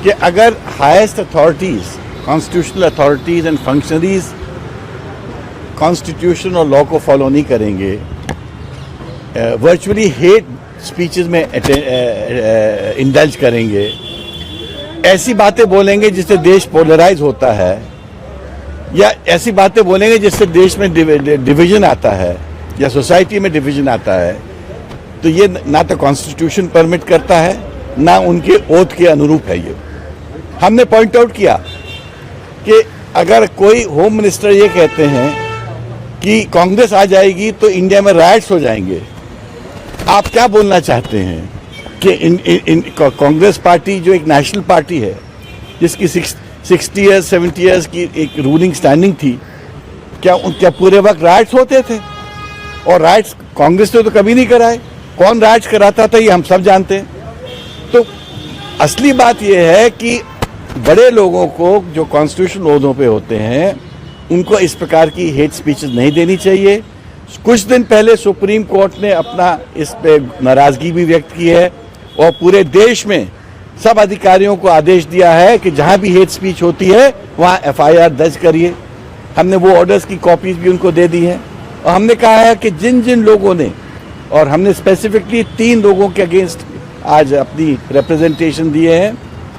कि अगर highest authorities, constitutional authorities and functionaries constitution और लॉ को फॉलो नहीं करेंगे, वर्चुअली हेट स्पीचेस में इंडल्ज करेंगे, ऐसी बातें बोलेंगे जिससे देश पोलराइज होता है, या ऐसी बातें बोलेंगे जिससे देश में डिवीजन आता है या सोसाइटी में डिवीजन आता है, तो ये ना तो कॉन्स्टिट्यूशन परमिट करता है, ना उनके ओथ के अनुरूप है। ये हमने पॉइंट आउट किया कि अगर कोई होम मिनिस्टर ये कहते हैं कि कांग्रेस आ जाएगी तो इंडिया में राइट्स हो जाएंगे, आप क्या बोलना चाहते हैं कि कांग्रेस पार्टी जो एक नेशनल पार्टी है, जिसकी 60 इयर्स 70 इयर्स की एक रूलिंग स्टैंडिंग थी, क्या पूरे वक्त राइट्स होते थे? और राइट्स कांग्रेस ने तो कभी नहीं कराए। कौन राइट्स कराता था ये हम सब जानते हैं। तो असली बात यह है कि बड़े लोगों को जो कॉन्स्टिट्यूशन ओहदों पे होते हैं, उनको इस प्रकार की हेट स्पीचेस नहीं देनी चाहिए। कुछ दिन पहले सुप्रीम कोर्ट ने अपना इस पे नाराजगी भी व्यक्त की है और पूरे देश में सब अधिकारियों को आदेश दिया है कि जहां भी हेट स्पीच होती है वहां FIR दर्ज करिए। हमने वो ऑर्डर्स की कॉपीज भी उनको दे दी हैं और हमने कहा है कि जिन जिन लोगों ने, और हमने स्पेसिफिकली 3 लोगों के अगेंस्ट आज अपनी रिप्रेजेंटेशन दिए हैं।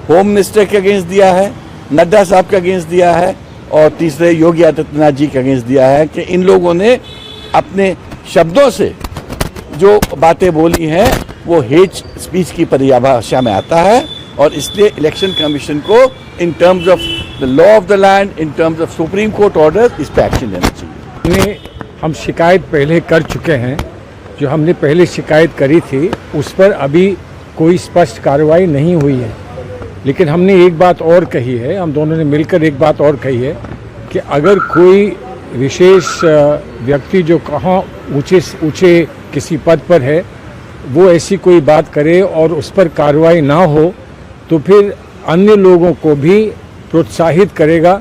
होम मिनिस्टर के अगेंस्ट दिया है, नड्डा साहब के अगेंस्ट दिया है, और तीसरे योगी आदित्यनाथ जी के अगेंस्ट दिया है कि इन लोगों ने अपने शब्दों से जो बातें बोली हैं वो हेट स्पीच की परिभाषा में आता है, और इसलिए इलेक्शन कमीशन को in terms of the law of the land, in terms of supreme court order, इस पर एक्शन लेना चाहिए। हम शिकायत पहले कर चुके हैं। जो हमने पहले शिकायत करी थी उस पर अभी कोई स्पष्ट कार्रवाई नहीं हुई है, लेकिन हमने एक बात और कही है, हम दोनों ने मिलकर एक बात और कही है कि अगर कोई विशेष व्यक्ति जो कहाँ ऊंचे किसी पद पर है वो ऐसी कोई बात करे और उस पर कार्रवाई ना हो, तो फिर अन्य लोगों को भी प्रोत्साहित करेगा,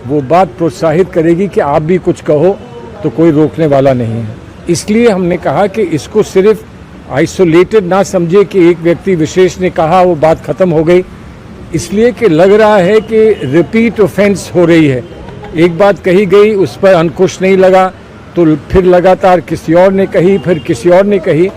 वो बात प्रोत्साहित करेगी कि आप भी कुछ कहो, तो कोई रोकने वाला नहीं है। इसलिए हमने कहा कि इसको सिर्फ आइसोलेटेड ना समझे कि एक व्यक्ति विशेष ने कहा वो बात खत्म हो गई, इसलिए कि लग रहा है कि रिपीट ऑफेंस हो रही है। एक बात कही गई, उस पर अंकुश नहीं लगा, तो फिर लगातार किसी और ने कही, फिर किसी और ने कही,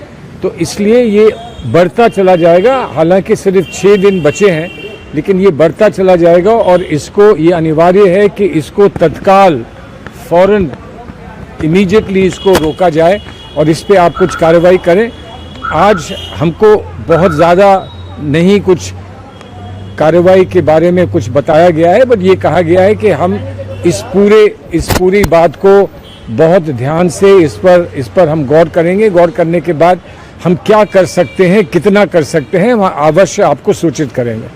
तो इसलिए ये बढ़ता चला जाएगा। हालांकि सिर्फ 6 दिन बचे हैं, लेकिन ये बढ़ता चला जाएगा और इसको ये अनिवार्य है कि इसको तत्काल फौरन इमीडिएटली इसको रोका जाए और इस पे आप कुछ कार्रवाई करें। आज हमको बहुत ज़्यादा नहीं कुछ कार्रवाई के बारे में कुछ बताया गया है, बट ये कहा गया है कि हम इस पूरी बात को बहुत ध्यान से इस पर हम गौर करेंगे। गौर करने के बाद हम क्या कर सकते हैं, कितना कर सकते हैं, वहाँ अवश्य आपको सूचित करेंगे।